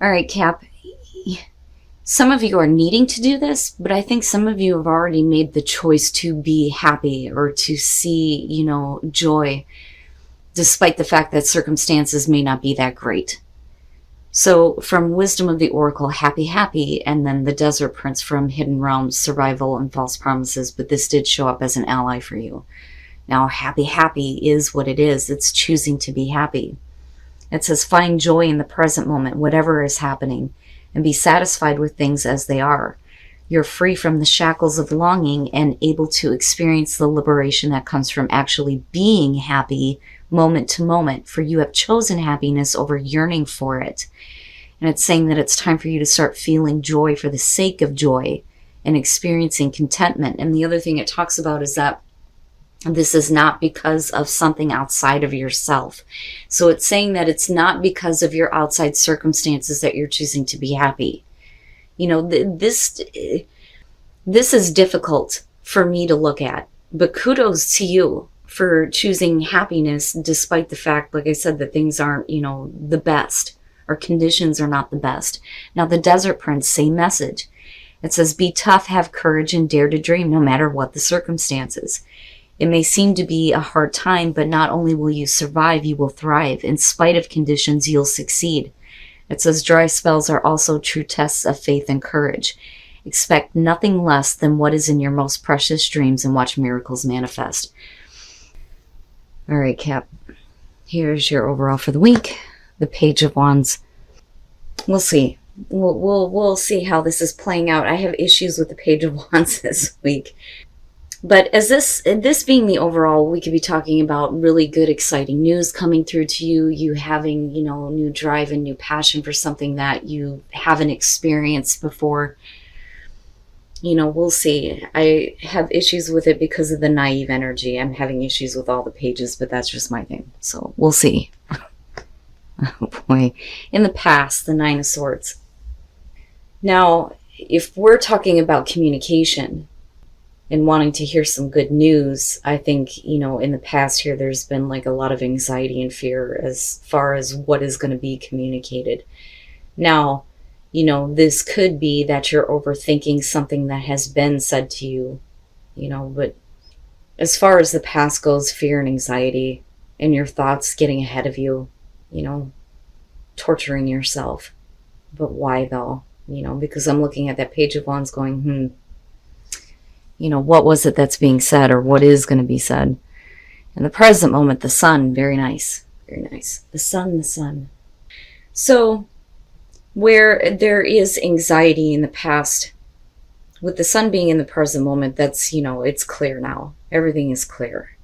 All right, Cap. Some of you are needing to do this, but I think some of you have already made the choice to be happy or to see, joy, despite the fact that circumstances may not be that great. So from Wisdom of the Oracle, happy, happy, and then the Desert Prince from Hidden Realms, survival and false promises, but this did show up as an ally for you. Now, happy, happy is what it is. It's choosing to be happy. It says, find joy in the present moment, whatever is happening, and be satisfied with things as they are. You're free from the shackles of longing and able to experience the liberation that comes from actually being happy moment to moment, for you have chosen happiness over yearning for it. And it's saying that it's time for you to start feeling joy for the sake of joy and experiencing contentment. And the other thing it talks about is that this is not because of something outside of yourself. So it's saying that it's not because of your outside circumstances that you're choosing to be happy. This is difficult for me to look at, but kudos to you for choosing happiness despite the fact, like I said, that things aren't, the best, or conditions are not the best. Now, the Desert Prince, same message. It says, be tough, have courage, and dare to dream no matter what the circumstances. It may seem to be a hard time, but not only will you survive, you will thrive. In spite of conditions, you'll succeed. It says, dry spells are also true tests of faith and courage. Expect nothing less than what is in your most precious dreams and watch miracles manifest. All right, Cap. Here's your overall for the week. The Page of Wands. We'll see. We'll see how this is playing out. I have issues with the Page of Wands this week. But as this being the overall, we could be talking about really good, exciting news coming through to you. You having, new drive and new passion for something that you haven't experienced before. We'll see. I have issues with it because of the naive energy. I'm having issues with all the pages, but that's just my thing. So we'll see. Oh boy. In the past, the Nine of Swords. Now, if we're talking about communication and wanting to hear some good news, I think, in the past here, there's been like a lot of anxiety and fear as far as what is going to be communicated. Now, this could be that you're overthinking something that has been said to you, but as far as the past goes, fear and anxiety and your thoughts getting ahead of you, torturing yourself. But why though? Because I'm looking at that Page of Wands going, what was it that's being said, or what is going to be said? In the present moment, the sun, very nice, very nice. The sun. So, where there is anxiety in the past, with the sun being in the present moment, that's, it's clear now. Everything is clear.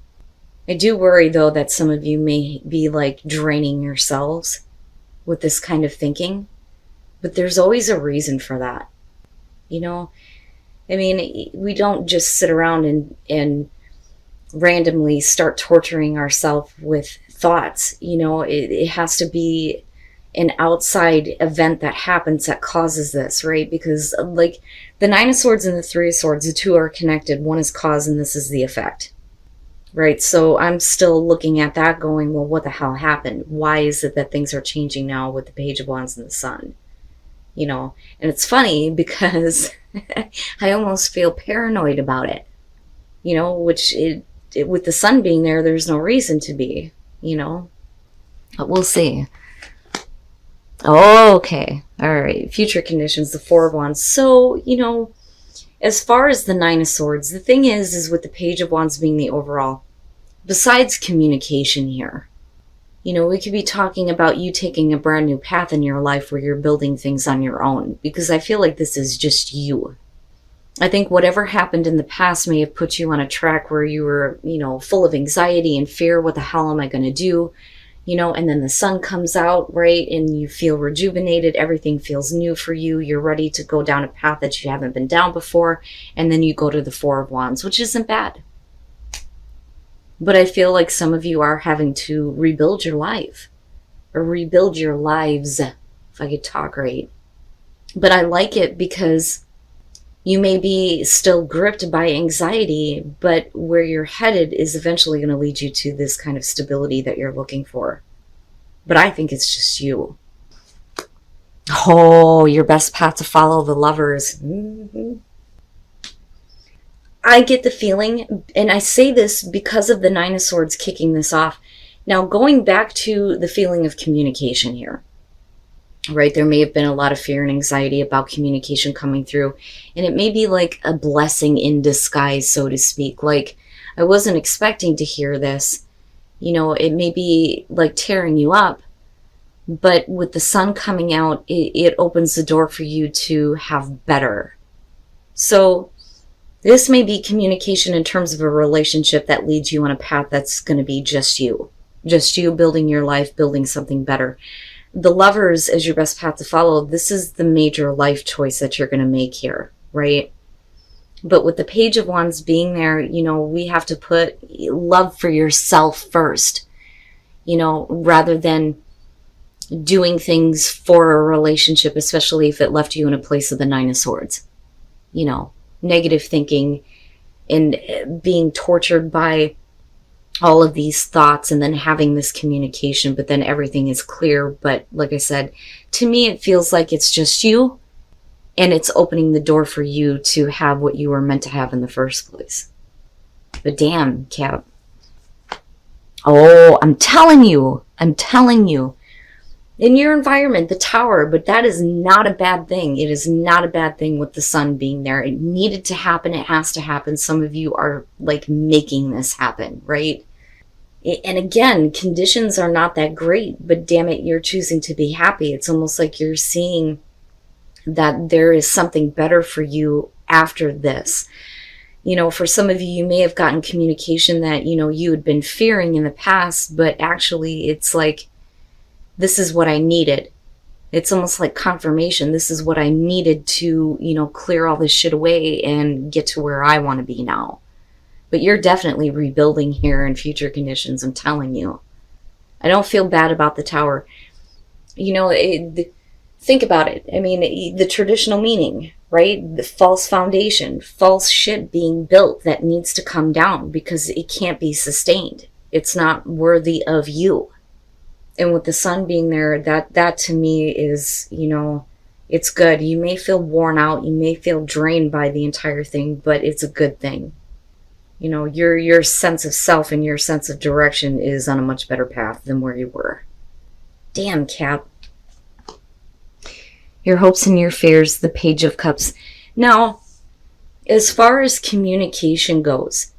I do worry, though, that some of you may be like draining yourselves with this kind of thinking, but there's always a reason for that. We don't just sit around and randomly start torturing ourselves with thoughts. It has to be an outside event that happens that causes this, right? Because like the Nine of Swords and the Three of Swords, the two are connected. One is cause and this is the effect, right? So I'm still looking at that going, well, what the hell happened? Why is it that things are changing now with the Page of Wands and the sun? And it's funny because I almost feel paranoid about it, which with the sun being there, there's no reason to be, but we'll see. Okay. All right. Future conditions, the Four of Wands. So, as far as the Nine of Swords, the thing is with the Page of Wands being the overall, besides communication here, we could be talking about you taking a brand new path in your life where you're building things on your own, because I feel like this is just you. I think whatever happened in the past may have put you on a track where you were, full of anxiety and fear. What the hell am I going to do? And then the sun comes out, right? And you feel rejuvenated. Everything feels new for you. You're ready to go down a path that you haven't been down before. And then you go to the Four of Wands, which isn't bad. But I feel like some of you are having to rebuild your life, or rebuild your lives, if I could talk right. But I like it because you may be still gripped by anxiety, but where you're headed is eventually going to lead you to this kind of stability that you're looking for. But I think it's just you. Oh, your best path to follow, the Lovers. I get the feeling, and I say this because of the Nine of Swords kicking this off. Now, going back to the feeling of communication here, right? There may have been a lot of fear and anxiety about communication coming through, and it may be like a blessing in disguise, so to speak. Like, I wasn't expecting to hear this. You know, it may be like tearing you up, but with the sun coming out, it opens the door for you to have better. So this may be communication in terms of a relationship that leads you on a path that's going to be just you building your life, building something better. The Lovers as your best path to follow. This is the major life choice that you're going to make here, right? But with the Page of Wands being there, you know, we have to put love for yourself first, you know, rather than doing things for a relationship, especially if it left you in a place of the Nine of Swords. You know, negative thinking and being tortured by all of these thoughts, and then having this communication, but then everything is clear. But like I said, to me, it feels like it's just you, and it's opening the door for you to have what you were meant to have in the first place. But damn, Cap. Oh, I'm telling you. In your environment, the Tower, but that is not a bad thing. It is not a bad thing with the sun being there. It needed to happen. It has to happen. Some of you are like making this happen, right? And again, conditions are not that great, but damn it, you're choosing to be happy. It's almost like you're seeing that there is something better for you after this. You know, for some of you, you may have gotten communication that, you know, you had been fearing in the past, but actually it's like, this is what I needed. It's almost like confirmation. This is what I needed to, you know, clear all this shit away and get to where I want to be now. But you're definitely rebuilding here in future conditions, I'm telling you. I don't feel bad about the Tower. You know, think about it. I mean, the traditional meaning, right? The false foundation, false shit being built that needs to come down because it can't be sustained. It's not worthy of you. And with the sun being there, that to me is, you know, it's good. You may feel worn out. You may feel drained by the entire thing, but it's a good thing. You know, your sense of self and your sense of direction is on a much better path than where you were. Damn, Cap. Your hopes and your fears, the Page of Cups. Now, as far as communication goes,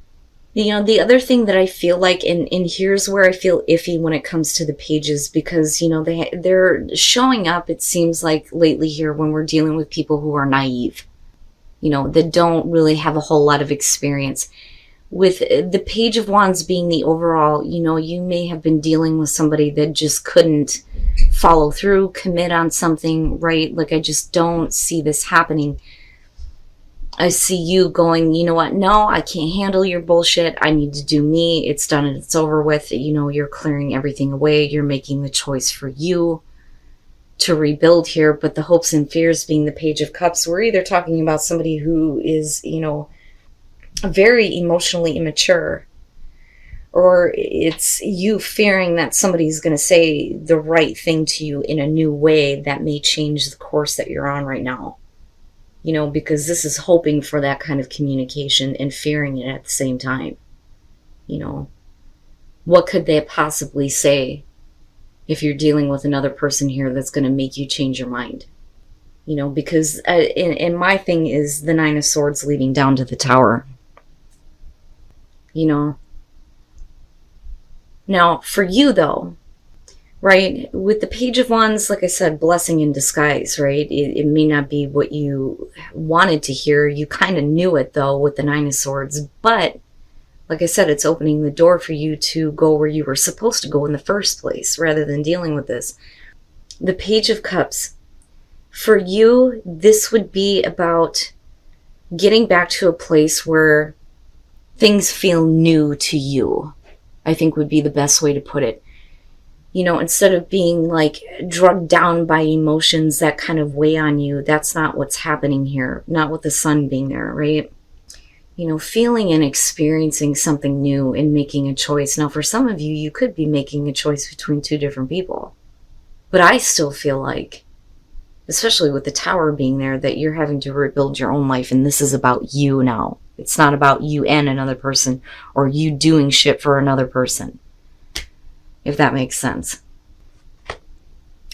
you know, the other thing that I feel like, and here's where I feel iffy when it comes to the pages, because, you know, they're showing up, it seems like lately here, when we're dealing with people who are naive, you know, that don't really have a whole lot of experience. With the Page of Wands being the overall, you know, you may have been dealing with somebody that just couldn't follow through, commit on something, right? Like, I just don't see this happening. I see you going, you know what, no, I can't handle your bullshit. I need to do me. It's done and it's over with. You know, you're clearing everything away. You're making the choice for you to rebuild here. But the hopes and fears being the Page of Cups, we're either talking about somebody who is, you know, very emotionally immature, or it's you fearing that somebody's going to say the right thing to you in a new way that may change the course that you're on right now. You know, because this is hoping for that kind of communication and fearing it at the same time. You know, what could they possibly say if you're dealing with another person here that's going to make you change your mind? You know, because and my thing is the Nine of Swords leading down to the Tower. You know. Now, for you though, right, with the Page of Wands, like I said, blessing in disguise, right? It may not be what you wanted to hear. You kind of knew it, though, with the Nine of Swords. But, like I said, it's opening the door for you to go where you were supposed to go in the first place, rather than dealing with this. The Page of Cups. For you, this would be about getting back to a place where things feel new to you, I think would be the best way to put it. You know, instead of being like drugged down by emotions that kind of weigh on you, that's not what's happening here. Not with the sun being there, right? You know, feeling and experiencing something new and making a choice. Now, for some of you, you could be making a choice between two different people. But I still feel like, especially with the Tower being there, that you're having to rebuild your own life, and this is about you now. It's not about you and another person, or you doing shit for another person, if that makes sense.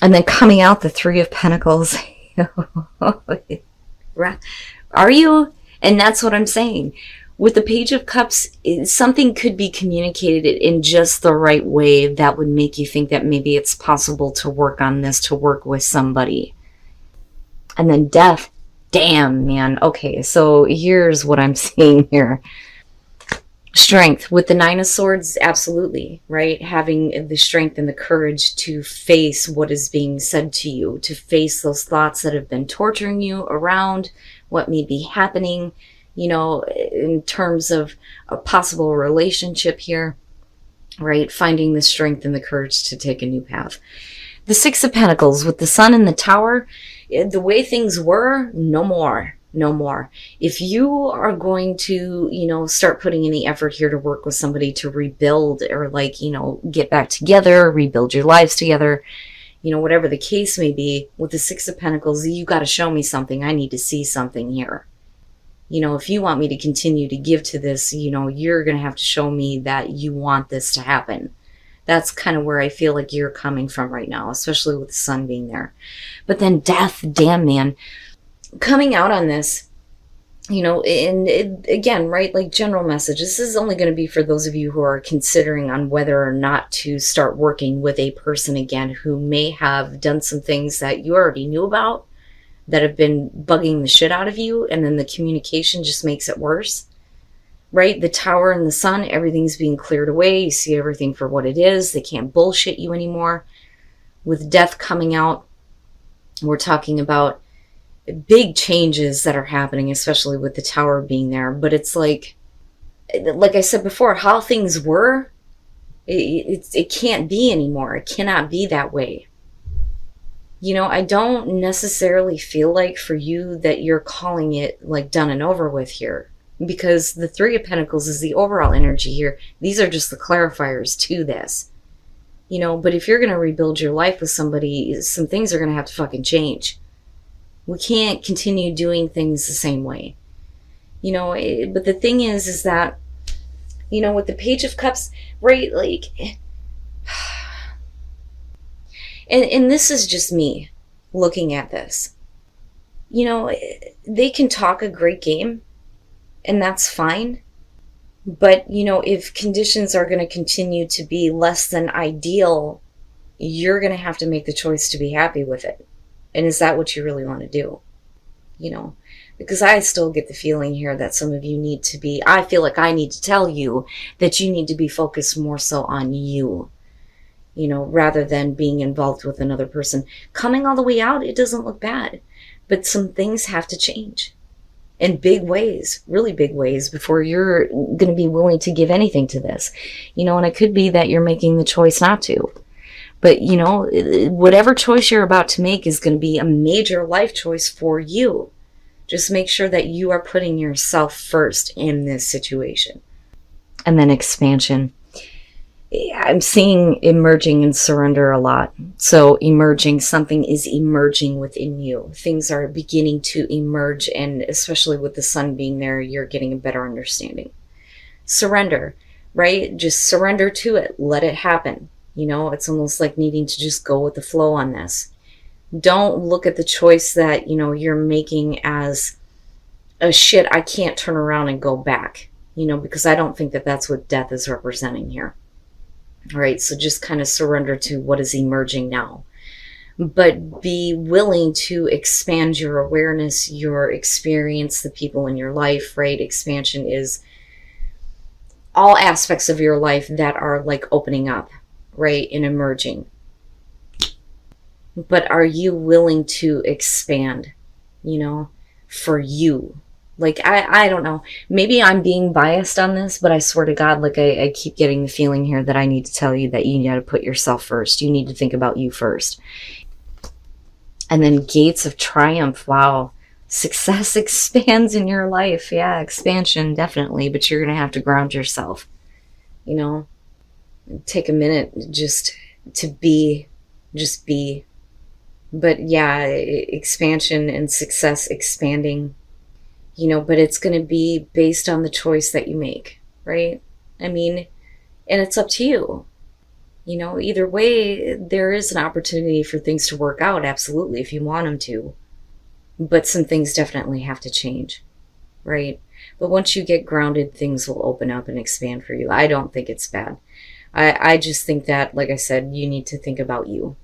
And then coming out the Three of Pentacles. Are you? And that's what I'm saying. With the Page of Cups, something could be communicated in just the right way that would make you think that maybe it's possible to work on this, to work with somebody. And then Death. Damn, man. Okay, so here's what I'm seeing here. Strength. With the Nine of Swords, absolutely, right? Having the strength and the courage to face what is being said to you, to face those thoughts that have been torturing you around what may be happening, you know, in terms of a possible relationship here, right? Finding the strength and the courage to take a new path. The Six of Pentacles with the Sun and the Tower, the way things were, no more. No more. If you are going to, you know, start putting in the effort here to work with somebody to rebuild, or like, you know, get back together, rebuild your lives together, you know, whatever the case may be, with the Six of Pentacles, you got to show me something. I need to see something here. You know, if you want me to continue to give to this, you know, you're going to have to show me that you want this to happen. That's kind of where I feel like you're coming from right now, especially with the Sun being there. But then Death, damn, man. Coming out on this, you know, and again, right, like general message, this is only going to be for those of you who are considering on whether or not to start working with a person again who may have done some things that you already knew about that have been bugging the shit out of you, and then the communication just makes it worse, right? The Tower and the Sun, everything's being cleared away. You see everything for what it is. They can't bullshit you anymore. With Death coming out, we're talking about big changes that are happening, especially with the Tower being there. But it's like I said before, how things were, it can't be anymore. It cannot be that way. You know, I don't necessarily feel like for you that you're calling it like done and over with here, because the Three of Pentacles is the overall energy here. These are just the clarifiers to this, you know. But if you're going to rebuild your life with somebody, some things are going to have to fucking change. We can't continue doing things the same way, you know. But the thing is that, you know, with the Page of Cups, right, like, and this is just me looking at this, you know, they can talk a great game, and that's fine. But, you know, if conditions are going to continue to be less than ideal, you're going to have to make the choice to be happy with it. And is that what you really want to do? You know, because I still get the feeling here that some of you need to be, I feel like I need to tell you that you need to be focused more so on you, you know, rather than being involved with another person. Coming all the way out, it doesn't look bad, but some things have to change in big ways, really big ways, before you're going to be willing to give anything to this, you know. And it could be that you're making the choice not to. But, you know, whatever choice you're about to make is going to be a major life choice for you. Just make sure that you are putting yourself first in this situation. And then expansion. I'm seeing emerging and surrender a lot. So emerging, something is emerging within you. Things are beginning to emerge, and especially with the Sun being there, you're getting a better understanding. Surrender, right? Just surrender to it. Let it happen. You know, it's almost like needing to just go with the flow on this. Don't look at the choice that, you know, you're making as a shit, I can't turn around and go back, you know, because I don't think that that's what Death is representing here. All right, so just kind of surrender to what is emerging now. But be willing to expand your awareness, your experience, the people in your life, right? Expansion is all aspects of your life that are like opening up, right, and emerging. But are you willing to expand, you know, for you? Like, I don't know. Maybe I'm being biased on this, but I swear to God, like, I keep getting the feeling here that I need to tell you that you need to put yourself first. You need to think about you first. And then Gates of Triumph. Wow. Success expands in your life. Yeah, expansion, definitely. But you're going to have to ground yourself, you know. Take a minute just to be, But yeah, expansion and success, expanding, you know, but it's going to be based on the choice that you make, right? I mean, and it's up to you. You know, either way, there is an opportunity for things to work out, absolutely, if you want them to. But some things definitely have to change, right? But once you get grounded, things will open up and expand for you. I don't think it's bad. I just think that, like I said, you need to think about you.